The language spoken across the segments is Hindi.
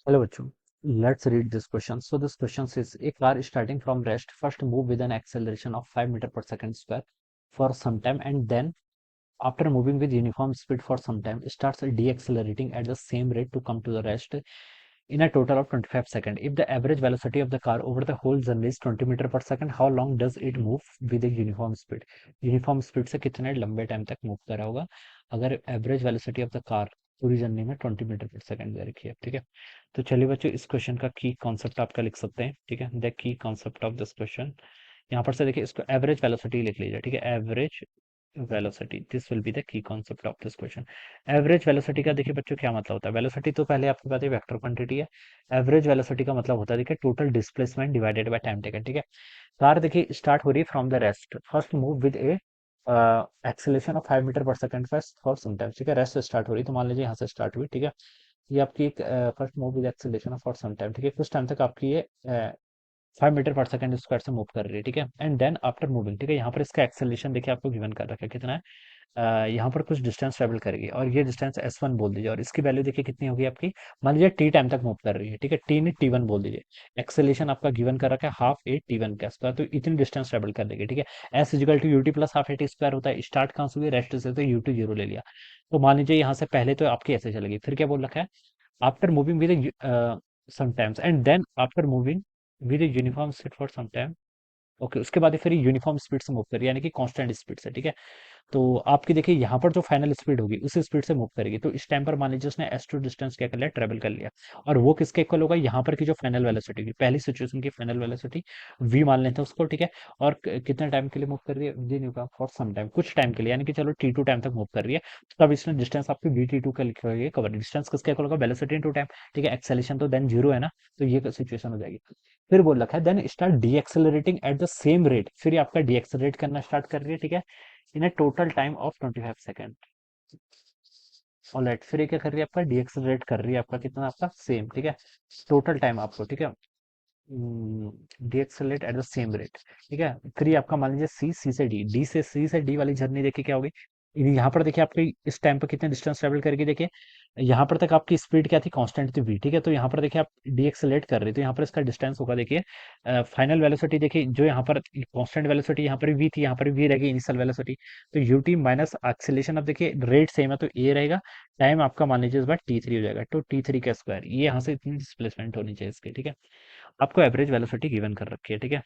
Hello, bachcho. Let's read this question. So this question says a car starting from rest first move with an acceleration of 5 meter per second square for some time, and then after moving with uniform speed for some time starts deaccelerating at the same rate to come to the rest in a total of 25 seconds. If the average velocity of the car over the whole journey is 20 metre per second, how long does it move with a uniform speed? Uniform speed से कितने लंबे टाइम तक मूव कर रहा होगा अगर average velocity of the car पूरी जर्नी में 20 मीटर पर सेकंड दे रखी है, ठीक है। तो चलिए बच्चों, इस क्वेश्चन का की कॉन्सेप्ट आपका लिख सकते हैं, ठीक है। The key concept of this question, यहाँ पर से देखिए इसको एवरेज वेलोसिटी लिख लीजिए, ठीक है। Average velocity, this will be the key concept of this question. Average velocity का देखिए बच्चों क्या मतलब होता है। वेलोसिटी तो पहले आपके पास वेक्टर क्वांटिटी है। एवरेज वेलोसिटी का मतलब होता है देखिए total displacement divided by time taken, ठीक है। कार देखिए स्टार्ट हो रही है from the rest first move with a acceleration of 5 metre per second for some time, ठीक है। रेस्ट से स्टार्ट हो रही है, तो मान लीजिए यहाँ से स्टार्ट हुई, ठीक है। ये आपकी एक first move with acceleration of for some time, ठीक है। कुछ टाइम तक आपकी ये 5 मीटर पर सेकंड स्क्वायर से मूव कर रही है, ठीक है। एंड देन आफ्टर मूविंग, ठीक है, यहाँ पर इसका एक्सेलेरेशन देखिए आपको गिवन कर रखा है कितना है। यहाँ पर कुछ डिस्टेंस ट्रेवल करेगी और ये डिस्टेंस S1 बोल दीजिए, और इसकी वैल्यू देखिए कितनी होगी आपकी। मान लीजिए टी टाइम तक मूव कर रही है, ठीक है। टी नहीं T1 बोल दीजिए। एक्सेलेरेशन आपका गिवन कर रखा है हाफ ए T1 का स्क्वायर, तो इतनी डिस्टेंस ट्रेवल कर देगी, ठीक है। S equal to ut plus half a t square होता है। स्टार्ट कहाँ से हुई, रेस्ट से, तो यूटी जीरो ले लिया। तो मान लीजिए यहाँ से पहले तो आपकी ऐसे चलेगी, फिर क्या बोल रखा है, after moving with sometimes and then after moving with uniform speed for some time. Okay, उसके बाद फिर यूनिफॉर्म स्पीड से मूव करिए, यानी कि कांस्टेंट स्पीड से, ठीक है। तो आपकी देखिए यहाँ पर जो फाइनल स्पीड होगी उसी स्पीड से मूव करेगी। तो इस टाइम पर मान लीजिए उसने S2 डिस्टेंस क्या कर लिया, ट्रेवल कर लिया। और वो किसके इक्वल होगा, यहाँ पर की जो फाइनल वेलोसिटी की पहली सिचुएशन की फाइनल वेलोसिटी v मान लेते हैं उसको, ठीक है। और कितने टाइम के लिए मूव कर रही है, जी नहीं, फॉर सम टाइम, कुछ टाइम के लिए, यानी कि चलो T2 टाइम तक मूव कर रही है। तो तब इसने डिस्टेंस आपकी v T2 का लिखी हुई है, कवर डिस्टेंस किसके इक्वल होगा, वेलोसिटी इनटू टाइम, ठीक है। एक्सेलेरेशन तो देन जीरो है ना, तो ये सिचुएशन हो जाएगी। फिर बोल रखा है then start decelerating at the same rate, फिर ये आपका डी एक्सेलरेट करना स्टार्ट कर रही है, ठीक है, in a total time of 25 second. Alright, फिर ये क्या कर रही है, आपका डी एक्सेलरेट कर रही है, आपका कितना, आपका सेम, ठीक है। टोटल टाइम आपको, ठीक है, D accelerate eight the same rate, ठीक है। फिर ये आपका मान लीजिए सी से डी, डी से सी से डी वाली जर्नी देखिए क्या होगी। यहाँ पर देखिए आपकी इस टाइम पर कितने डिस्टेंस ट्रेवल करेगी, देखिए यहाँ पर तक आपकी स्पीड क्या थी, कांस्टेंट थी v, ठीक है। तो यहाँ पर देखिए आप डी एक्सेलरेट कर रही, तो यहाँ पर इसका डिस्टेंस होगा देखिए, फाइनल वेलोसिटी देखिए जो यहाँ पर कांस्टेंट वेलोसिटी यहाँ पर v थी, यहाँ पर v रहेगी इनिशियल वेलोसिटी। तो ut माइनस एक्सेलेरेशन, अब देखिए रेट सेम है तो a रहेगा। टाइम आपका मान लीजिए इस बार t3 हो जाएगा, तो t3 का स्क्वायर, ये यहाँ से इतनी डिस्प्लेसमेंट होनी चाहिए इसकी, ठीक है। आपको एवरेज वेलोसिटी गिवन कर रखी है, ठीक है।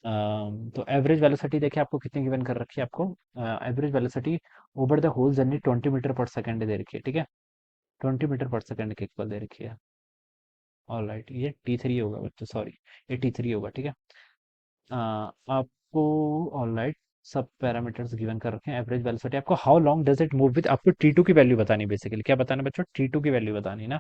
तो एवरेज वेलोसिटी देखिए आपको कितनी गिवन कर रखी है, आपको average velocity over the whole journey 20 metre per second दे रखी है, ठीक है। 20 मीटर पर सेकंड के इक्वल दे रखी है। ऑल राइट, ये T3 होगा बच्चों, सॉरी, ये T3 होगा, ठीक है। आपको, ऑल राइट, सब पैरामीटर्स गिवन कर रखे हैं। एवरेज वेलोसिटी आपको how long does it move with, आपको T2 की वैल्यू बतानी है, बेसिकली क्या बताना है बच्चों, T2 की वैल्यू बतानी है ना।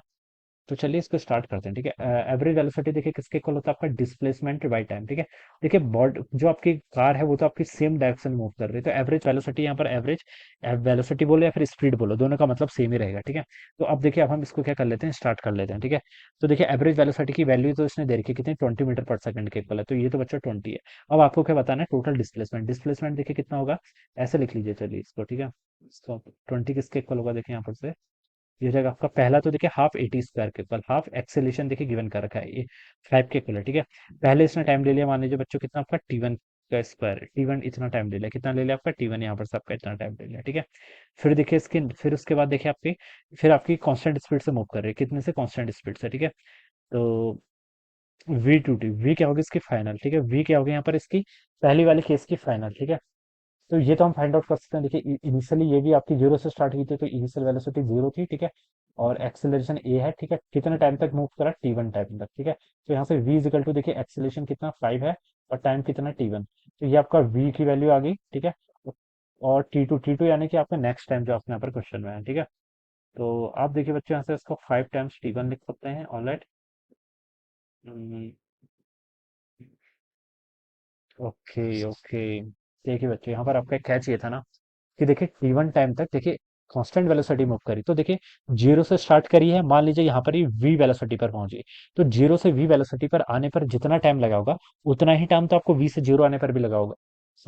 तो चलिए इसको स्टार्ट करते हैं, ठीक है। एवरेज वेलोसिटी देखिए किसके इक्वल होता है, आपका डिस्प्लेसमेंट बाय टाइम, ठीक है। देखिए बॉड जो आपकी कार है वो तो आपकी सेम डायरेक्शन मूव कर रही है, तो एवरेज वेलोसिटी यहाँ पर एवरेज वेलोसिटी बोलो या फिर स्पीड बोलो, दोनों का मतलब सेम ही रहेगा, ठीक है। तो अब देखिए अब हम इसको क्या कर लेते हैं, स्टार्ट कर लेते हैं, ठीक है। तो देखिए एवरेज वेलोसिटी की वैल्यू तो इसने दे रखी है कितनी, 20 मीटर पर सेकंड के इक्वल है, तो ये तो बच्चा 20 है। अब आपको क्या बताना है, टोटल डिस्प्लेसमेंट, डिस्प्लेसमेंट देखिए कितना होगा, ऐसे लिख लीजिए चलिए इसको, ठीक है। इसको 20 किसके इक्वल होगा, देखिए यहाँ पर से ये हो जाएगा आपका पहला, तो देखिए हाफ ए टी स्क्वायर के इक्वल, हाफ एक्सेलेरेशन देखिए गिवन कर रखा है ये 5 के इक्वल है, ठीक है। पहले इसने टाइम ले लिया, मान लीजिए बच्चों कितना, आपका T1 का स्क्वायर है, T1 इतना टाइम ले लिया, कितना ले लिया आपका T1, यहाँ पर से आपका इतना टाइम ले लिया, ठीक है। फिर देखिए इसके, फिर उसके बाद देखिए आपकी, फिर आपकी कांस्टेंट स्पीड से मूव कर रही है, कितने से, कांस्टेंट स्पीड से, ठीक है। तो V2T, V क्या होगी इसकी फाइनल, ठीक है। V क्या होगी यहाँ पर इसकी पहली वाली केस की फाइनल, ठीक है। तो ये तो हम फाइंड आउट कर सकते हैं, देखिए इनिशियली ये भी आपकी जीरो से स्टार्ट हुई थी, तो इनिशियल वेलोसिटी जीरो थी, ठीक है। और एक्सेलरेशन ए है, ठीक है, कितने टाइम तक मूव करा, T1 टाइम तक, ठीक है। तो यहाँ से v इजिकल टू देखिए एक्सेलरेशन कितना 5 है, और टाइम कितना T1, तो ये आपका v की वैल्यू आ गई, ठीक है। और T2 यानी कि आपका नेक्स्ट टाइम जो आपने यहाँ पर क्वेश्चन में है, ठीक है। तो आप देखिए बच्चों यहाँ से इसको 5 टाइम्स T1 लिख सकते हैं, ऑलराइट। ओके ओके, देखिए बच्चों यहाँ पर आपका क्या चाहिए था ना, कि देखिए T1 टाइम तक देखिए कांस्टेंट वेलोसिटी मूव करी, तो देखिए जीरो से स्टार्ट करी है, मान लीजिए यहाँ पर ही v वेलोसिटी पर पहुंची, तो जीरो से v वेलोसिटी पर आने पर जितना टाइम लगा होगा उतना ही टाइम तो आपको v से जीरो आने पर भी लगा होगा,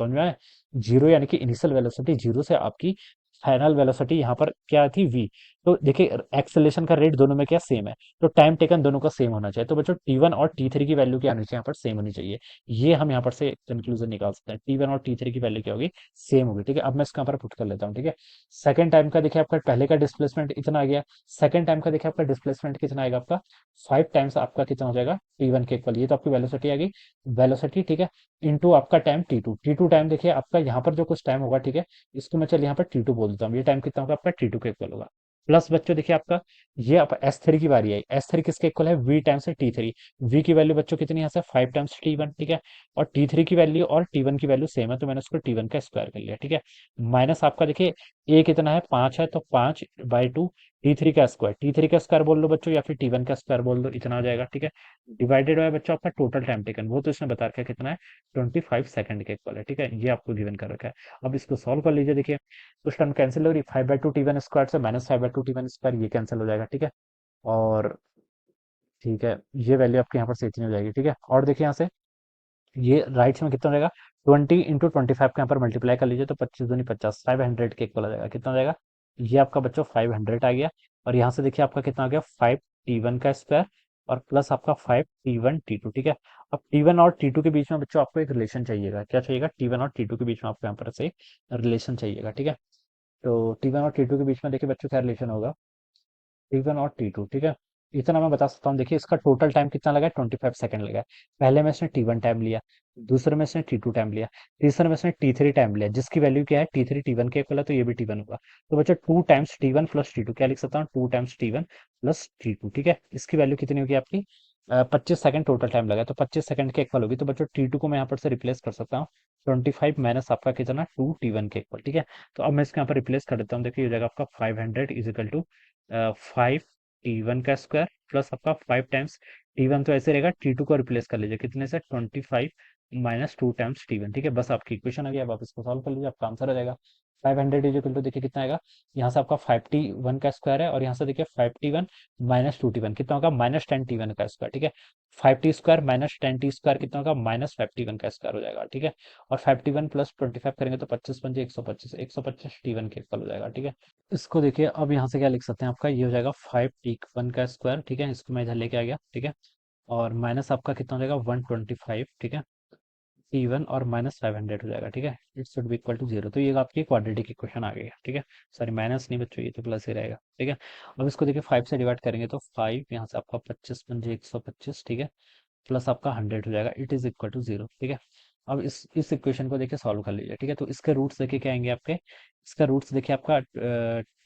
समझ में आया। जीरो यानी कि इनिशियल वेलोसिटी जीरो से आपकी फाइनल वेलोसिटी यहाँ पर क्या थी, v, तो देखिए एक्सेलेरेशन का रेट दोनों में क्या सेम है, तो टाइम टेकन दोनों का सेम होना चाहिए। तो बच्चों टी वन और टी थ्री की वैल्यू क्या होनी चाहिए यहाँ पर, सेम होनी चाहिए। ये हम यहाँ पर से कंक्लूजन निकाल सकते हैं, टी वन और टी थ्री की वैल्यू क्या होगी, सेम होगी। ठीक है, अब मैं इसके यहाँ पर पुट कर लेता हूँ। ठीक है, सेकंड टाइम का देखिए आपका पहले का डिस्प्लेसमेंट इतना आ गया, सेकंड टाइम का देखिए आपका डिस्प्लेसमेंट कितना आएगा आपका, 5 टाइम्स आपका कितना हो जाएगा टी वन के इक्वल, ये तो आपकी वेलोसिटी आ गई, वेलोसिटी। ठीक है, इनटू आपका टाइम टी टू टाइम देखिए आपका यहाँ पर जो कुछ टाइम होगा, ठीक है, इसको मैं चल यहाँ पर टी टू बोल देता हूँ, ये टाइम कितना होगा आपका टी टू के इक्वल होगा। प्लस बच्चों देखिए आपका ये आप एस थ्री की बारी आई, एस थ्री किसके इक्वल है, वी टाइम्स से टी थ्री, वी की वैल्यू बच्चों कितनी है यहाँ से 5 टाइम्स टी वन। ठीक है, और टी थ्री की वैल्यू और टी वन की वैल्यू सेम है, तो मैंने उसको टी वन का स्क्वायर कर लिया। ठीक है, माइनस आपका देखिए ए कितना है, 5 है, तो 5/2 टी थ्री का स्क्वायर, टी थ्री का स्क्वायर बोल लो बच्चों या फिर टी वन का स्क्वायर बोल दो, इतना हो जाएगा। ठीक है, डिवाइडेड बाय बच्चों आपका टोटल टाइम टेकन, वो तो इसमें बता रखा है कितना है, 25 सेकंड के इक्वल है। ठीक है, ये आपको गिवन कर रखा है। अब इसको सॉल्व कर लीजिए, देखिए कुछ टर्म कैंसिल हो रही, 5/2 टी वन स्क्वायर से -5/2 टी वन स्क्वायर, ये कैंसिल हो जाएगा। ठीक है, और ठीक है, ये वैल्यू आपके यहाँ पर से इतनी हो जाएगी। ठीक है, और देखिए यहाँ से ये राइट में कितना हो जाएगा, 20 × 25 के यहाँ पर मल्टीप्लाई कर लीजिए, तो 25 दूनी 50, 500 के इक्वल हो जाएगा। कितना हो जाएगा, ये आपका बच्चों 500 आ गया। और यहाँ से देखिए आपका कितना आ गया, 5 टी वन का स्क्वायर और प्लस आपका 5 टी वन टी टू। ठीक है, अब टी वन और टी टू के बीच में बच्चों आपको एक रिलेशन चाहिएगा, क्या चाहिएगा, टी वन और टी टू के बीच में आपको यहाँ पर से रिलेशन चाहिएगा। ठीक है, तो टी वन और टी टू के बीच में देखिए बच्चों क्या रिलेशन होगा, टी वन और टी टू। ठीक है, इतना मैं बता सकता हूँ, देखिए इसका टोटल टाइम कितना लगा है, 25 सेकंड लगा है। पहले में इसने टी वन टाइम लिया, दूसरे में इसने टी टू टाइम लिया, तीसरे में इसने टी थ्री टाइम लिया, जिसकी वैल्यू क्या है, टी थ्री टी वन के इक्वल है, तो ये भी टी वन होगा। तो बच्चों 2 times t one plus t two, क्या लिख सकता हूँ, 2 times t one plus t two. ठीक है, इसकी वैल्यू कितनी होगी आपकी, 25 सेकंड टोटल टाइम लगा है, तो 25 सेकंड के इक्वल होगी। तो बच्चों टी टू को मैं यहाँ पर से रिप्लेस कर सकता हूँ, 25 माइनस आपका कितना, 2 टी वन के इक्वल। ठीक है, तो अब मैं इसके यहाँ पर रिप्लेस कर देता हूँ, देखिए ये हो जाएगा आपका 500 is equal to 5 t one का स्क्वायर प्लस आपका 5 टाइम्स टी वन, तो ऐसे रहेगा, टी टू को रिप्लेस कर लीजिए कितने से, 25 - 2 टाइम्स टी वन। ठीक है, बस आपकी इक्वेशन आ गया, अब आप इसको सॉल्व कर लीजिए, आपका आंसर आ जाएगा 500 इज इक्वल टू, देखिए कितना आएगा, यहाँ से आपका 5 टी वन का स्क्वायर है, और यहाँ से देखिए 5 टी वन - 2 टी वन कितना होगा, -10 टी वन का स्क्वायर। ठीक है, 5 टी स्क्वायर -10 टी स्क्वायर कितना होगा, -5 टी वन का स्क्वायर हो जाएगा। ठीक है, और 5 टी वन प्लस 25 करेंगे तो 25 × 5 = 125, 125 टी वन के इक्वल हो जाएगा। ठीक है, इसको देखिए अब यहाँ से क्या लिख सकते हैं, आपका ये हो जाएगा 5 टी वन का स्क्वायर। ठीक है, इसको मैं इधर लेके आ गया। ठीक है, और माइनस आपका कितना हो जाएगा, 125। ठीक है, टी वन और -500 हो जाएगा। ठीक है, it should be equal to 0, तो ये आपकी क्वाड्रेटिक इक्वेशन आ गई है। ठीक है, सॉरी माइनस नहीं बच्चों, ये तो प्लस ही रहेगा। ठीक है, अब इसको देखिए 5 से डिवाइड करेंगे तो 5 यहाँ से आपका 25 × 125। ठीक है, प्लस आपका 100 हो जाएगा, इट इज इक्वल टू 0। ठीक है, अब इस इक्वेशन को देखिए सॉल्व कर लीजिए। ठीक है, तो इसके रूट्स देखिए क्या आएंगे आपके, इसका रूट्स देखिए आपका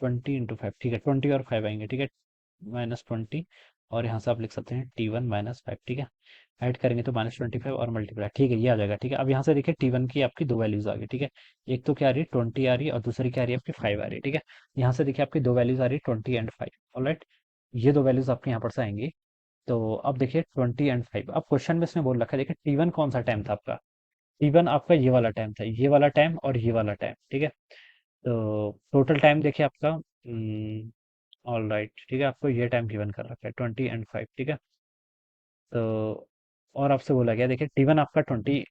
20 × 5। ठीक है, 20 और 5 आएंगे। ठीक है, -20, और यहाँ से आप लिख सकते हैं टी वन - 5। ठीक है, ऐड करेंगे तो -25 और मल्टीप्लाई। ठीक है, ये आ जाएगा। ठीक है, अब यहाँ से देखिए टी वन की आपकी दो वैल्यूज आ गई। ठीक है, एक तो क्या आ रही है, 20 आ रही है, और दूसरी क्या आ रही है आपकी 5 आ रही है। ठीक है, यहाँ से देखिए आपकी दो वैल्यूज आ रही है, 20 और 5। ऑलराइट, ये दो वैल्यूज आपके यहाँ पर से आएंगी। तो अब देखिए 20 और 5, अब क्वेश्चन में इसने बोल रखा है, देखिए टी वन कौन सा टाइम था आपका, टी वन आपका ये वाला टाइम था, ये वाला टाइम और ये वाला टाइम। ठीक है, तो टोटल टाइम देखिए आपका, ऑल राइट, ठीक है, आपको ये टाइम गिवन कर रखा है 20 और 5। ठीक है, तो और आपसे बोला गया, देखिए टी वन आपका 20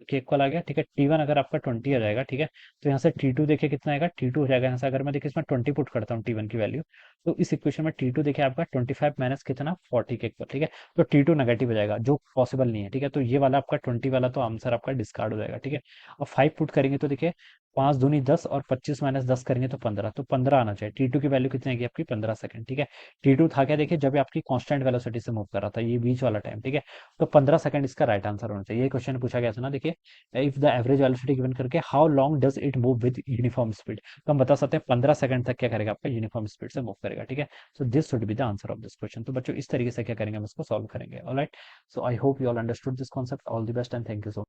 के इक्वल आ गया। ठीक है, टी वन अगर आपका 20 आ जाएगा, ठीक है, तो यहाँ से टी टू देखिए कितना आएगा, टी टू हो जाएगा यहाँ से, अगर मैं देखिए इसमें 20 पुट करता हूँ टी वन की वैल्यू, तो इस इक्वेशन में टी टू देखिए आपका 25 माइनस कितना, 40 के इक्वल। ठीक है, तो टी टू नेगेटिव हो जाएगा, जो पॉसिबल नहीं है। ठीक है, तो ये वाला आपका 20 वाला तो आंसर आपका डिस्कार्ड हो जाएगा। ठीक है, अब 5 पुट करेंगे तो देखिए 5 दूनी 10 और 25 - 10 करेंगे तो 15, तो 15 आना चाहिए। टी टू की वैल्यू कितनी आएगी आपकी, 15 सेकंड। ठीक है, टी टू था क्या, देखिए जब ये आपकी कांस्टेंट वेलोसिटी से मूव कर रहा था, ये बीच वाला टाइम। ठीक है, तो 15 सेकंड इसका राइट आंसर होना चाहिए। ये क्वेश्चन पूछा गया था ना, देखिए if the average velocity given करके how long does it move with uniform speed, तो हम बता सकते हैं 15 सेकंड तक क्या करेगा, आपका यूनिफॉर्म स्पीड से मूव करेगा। ठीक है, so this should be the answer of this question. तो बच्चों इस तरीके से क्या करेंगे, हम इसको सॉल्व करेंगे। Alright, so I hope you all understood this concept. All the best and thank you so